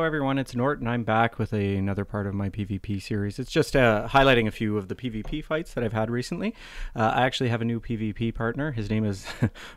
everyone, it's Nort, and I'm back with another part of my PvP series. It's just highlighting a few of the PvP fights that I've had recently. I actually have a new PvP partner. His name is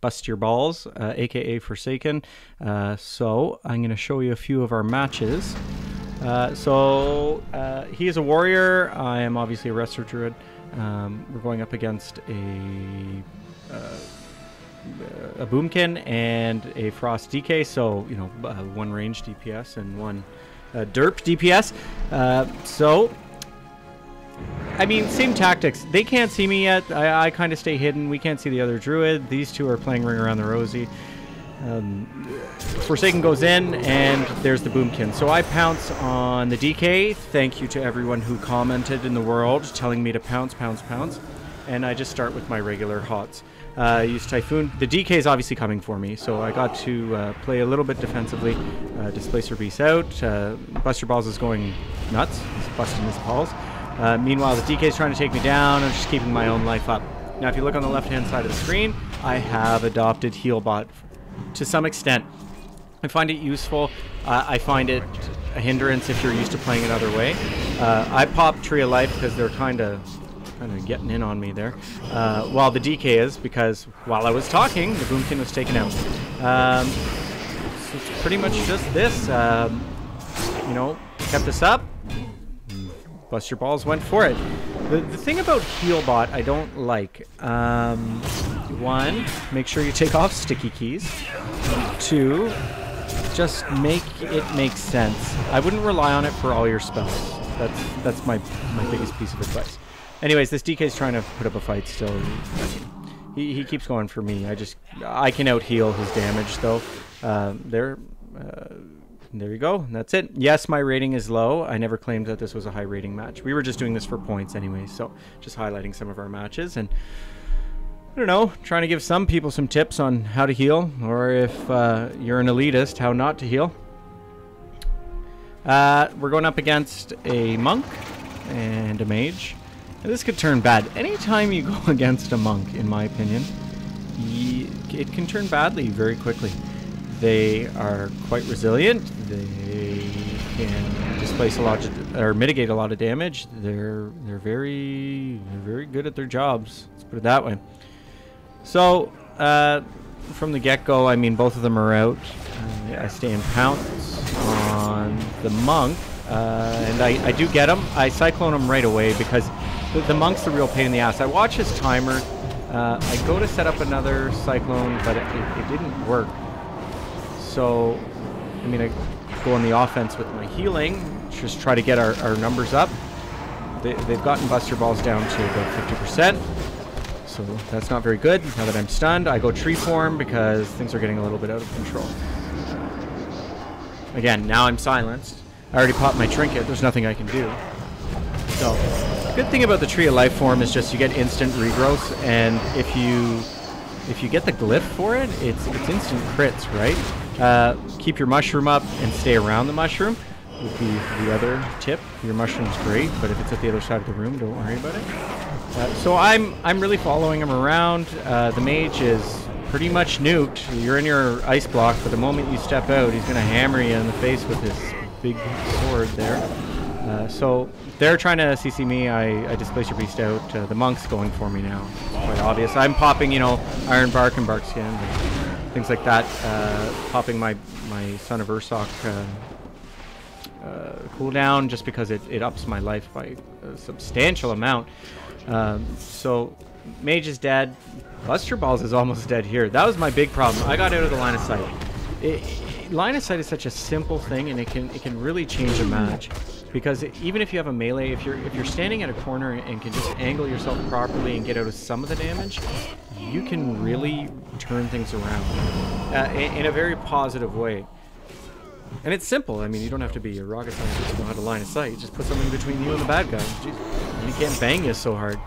Bustyerballz, aka Forsaken. So I'm going to show you a few of our matches. He is a warrior. I am obviously a Resto Druid. We're going up against a Boomkin and a Frost DK, so you know, one range DPS and one derp DPS. I mean, same tactics. They can't see me yet. I kind of stay hidden. We can't see the other Druid. These two are playing Ring Around the Rosie. Forsaken goes in, and there's the Boomkin. So I pounce on the DK. Thank you to everyone who commented in the world telling me to pounce. And I just start with my regular hots. Use Typhoon. The DK is obviously coming for me, so I got to play a little bit defensively. Displacer Beast out. Bustyerballz is going nuts. He's busting his balls. Meanwhile, the DK is trying to take me down. I'm just keeping my own life up. Now, if you look on the left-hand side of the screen, I have adopted Healbot to some extent. I find it useful. I find it a hindrance if you're used to playing another way. I pop Tree of Life because they're kind of getting in on me there, while the DK is, because while I was talking, the Boomkin was taken out. So it's pretty much just this. You know, kept us up. Bustyerballz went for it. The thing about Healbot I don't like, one, make sure you take off sticky keys. Two, just make it make sense. I wouldn't rely on it for all your spells. That's my biggest piece of advice. Anyways, this DK is trying to put up a fight still. He keeps going for me. I can out heal his damage though. There you go. That's it. Yes, my rating is low. I never claimed that this was a high rating match. We were just doing this for points anyway, so just highlighting some of our matches and I don't know, trying to give some people some tips on how to heal, or if you're an elitist, how not to heal. We're going up against a monk and a mage. This could turn bad. Anytime you go against a monk, in my opinion, it can turn badly very quickly. They are quite resilient. They can displace a lot or mitigate a lot of damage. They're very good at their jobs. Let's put it that way. So from the get-go, I mean, both of them are out. I stay in pounce on the monk, and I do get him. I cyclone him right away because the monk's the real pain in the ass. I watch his timer. I go to set up another cyclone, but it didn't work. So, I mean, I go on the offense with my healing, just try to get our numbers up. They've gotten Bustyerballz down to about 50%. So that's not very good. Now that I'm stunned, I go tree form because things are getting a little bit out of control. Again, now I'm silenced. I already popped my trinket. There's nothing I can do. So, the good thing about the Tree of Life form is just you get instant regrowth, and if you get the glyph for it, it's instant crits, right? Keep your mushroom up and stay around the mushroom would be the other tip. Your mushroom's great, but if it's at the other side of the room, don't worry about it. So I'm really following him around. The mage is pretty much nuked. You're in your ice block, but the moment you step out, he's going to hammer you in the face with his big sword there. So they're trying to CC me. I Displacer Beast out. The monk's going for me now. It's quite obvious. I'm popping, you know, Iron Bark and Bark Skin, things like that. Popping my Son of Ursoc cooldown just because it ups my life by a substantial amount. So Mage is dead. Bustyerballz is almost dead here. That was my big problem. I got out of the line of sight. Line of sight is such a simple thing, and it can really change a match. Because even if you have a melee, if you're standing at a corner and can just angle yourself properly and get out of some of the damage, you can really turn things around in a very positive way. And it's simple. I mean, you don't have to be a rocket scientist to know how to line of sight. You just put something between you and the bad guy. Jeez, and he can't bang you so hard.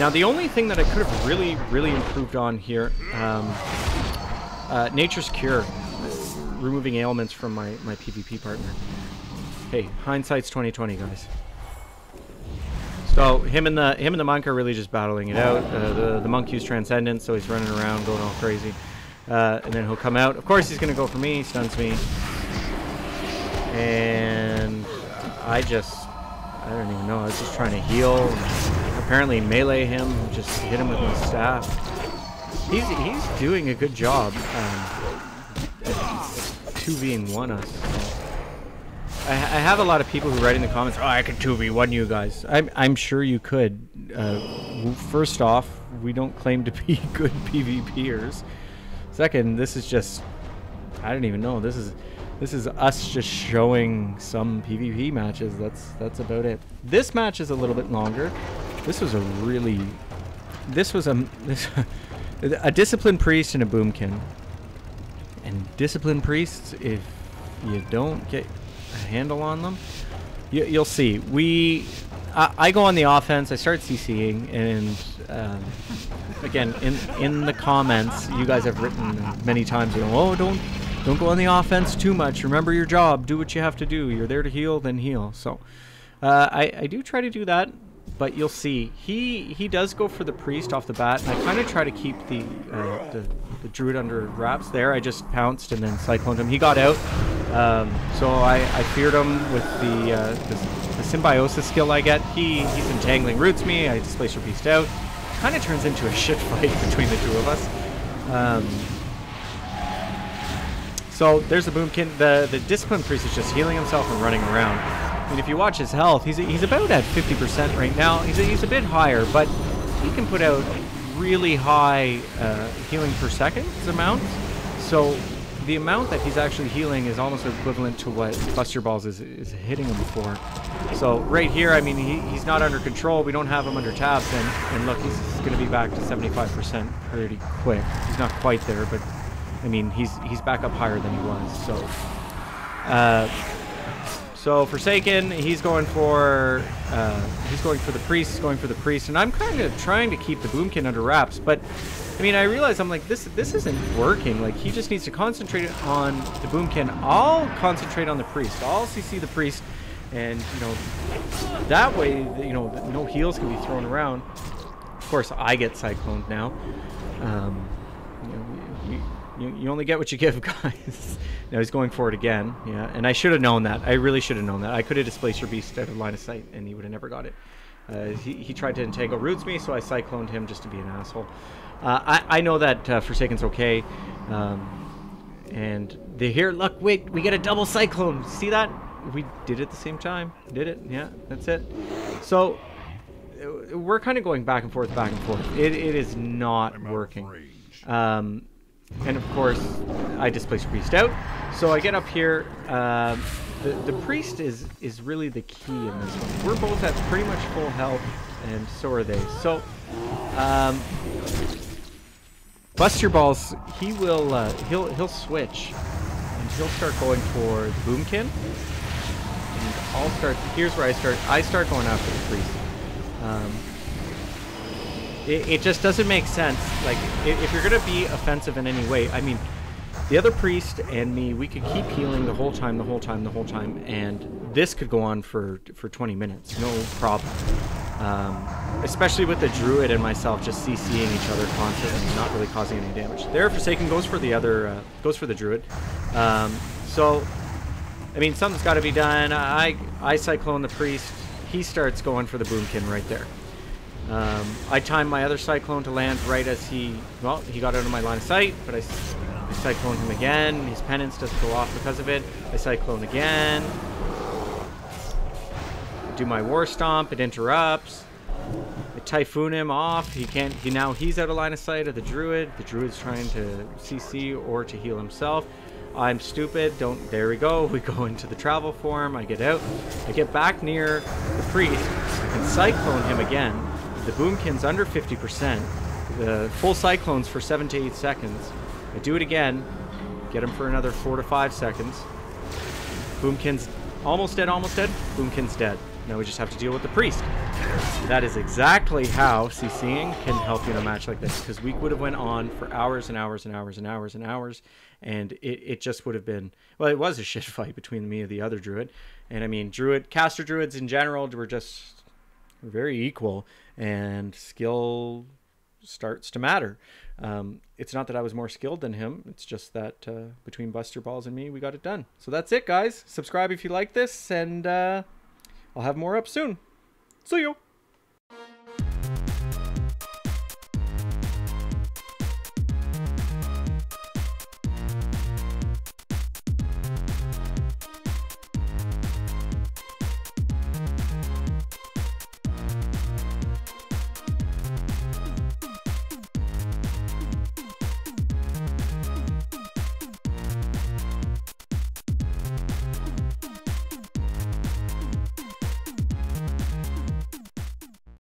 Now the only thing that I could have really improved on here, Nature's Cure. Removing ailments from my PvP partner. Hey, hindsight's 20/20, guys. So him and the monk are really just battling it out. The monk used Transcendence, so he's running around, going all crazy. And then he'll come out. Of course, he's going to go for me. He stuns me. And I don't even know. I was just trying to heal. Apparently melee him. Just hit him with my staff. He's doing a good job. 2v1 us. I have a lot of people who write in the comments, oh, I could 2v1 you guys. I'm sure you could. First off, we don't claim to be good PvPers. Second, this is just, I don't even know. This is us just showing some PvP matches. That's about it. This match is a little bit longer. This was a disciplined priest and a boomkin. And disciplined priests, if you don't get a handle on them, you'll see. I go on the offense. I start CCing, and again, in the comments, you guys have written many times, you know, oh, don't go on the offense too much. Remember your job. Do what you have to do. You're there to heal, then heal. So I do try to do that, but you'll see he does go for the priest off the bat, and I kind of try to keep the druid under wraps there. I just pounced and then cycloned him. He got out, so I feared him with the symbiosis skill I get. He's entangling, roots me. I displace your beast out. Kind of turns into a shit fight between the two of us. So there's the boomkin. The disciplined priest is just healing himself and running around. I mean, if you watch his health, he's about at 50% right now. He's a bit higher, but he can put out really high healing per second amount. So the amount that he's actually healing is almost equivalent to what Bustyerballz is hitting him for. So right here, I mean, he's not under control. We don't have him under tabs, and look, he's going to be back to 75% pretty quick. He's not quite there, but I mean, he's back up higher than he was. So Forsaken, he's going for the priest, and I'm kind of trying to keep the boomkin under wraps, but I mean, I realize I'm like, this isn't working. Like, he just needs to concentrate on the boomkin. I'll concentrate on the priest. I'll CC the priest, and you know, that way, you know, no heals can be thrown around. Of course, I get cycloned now. You know, you only get what you give, guys. Now he's going for it again. Yeah, and I should have known that. I really should have known that. I could have displaced your beast out of line of sight, and he would have never got it. He tried to entangle roots me, so I cycloned him just to be an asshole. I know that Forsaken's okay. And they here, look, wait, we get a double cyclone. See that? We did it at the same time. Did it? Yeah, that's it. So we're kind of going back and forth, back and forth. It is not working. And of course, I displace priest out. So I get up here. The priest is really the key in this one. We're both at pretty much full health, and so are they. So Bustyerballz, he'll switch, and he'll start going for the boomkin. And I'll start. Here's where I start going after the priest. It just doesn't make sense. Like, if you're gonna be offensive in any way, I mean, the other priest and me, we could keep healing the whole time, and this could go on for 20 minutes, no problem. Especially with the druid and myself just CCing each other constantly, not really causing any damage. There, Forsaken goes for the other, goes for the druid. So, I mean, something's got to be done. I cyclone the priest. He starts going for the boomkin right there. I timed my other cyclone to land right as he got out of my line of sight, but I cyclone him again. His penance doesn't go off because of it. I cyclone again. Do my war stomp. It interrupts. I typhoon him off. He's out of line of sight of the druid. The druid's trying to CC or to heal himself. I'm stupid. There we go. We go into the travel form. I get out. I get back near the priest. I can cyclone him again. The boomkin's under 50%. The full cyclones for 7 to 8 seconds. I do it again. Get him for another 4 to 5 seconds. Boomkin's almost dead, Boomkin's dead. Now we just have to deal with the priest. That is exactly how CCing can help you in a match like this, because we would have went on for hours and hours and hours and hours and hours, and it just would have been, well, it was a shit fight between me and the other druid. And I mean, caster druids in general were very equal, and skill starts to matter. It's not that I was more skilled than him. It's just that between Bustyerballz and me, we got it done. So that's it, guys. Subscribe if you like this, and I'll have more up soon. See you.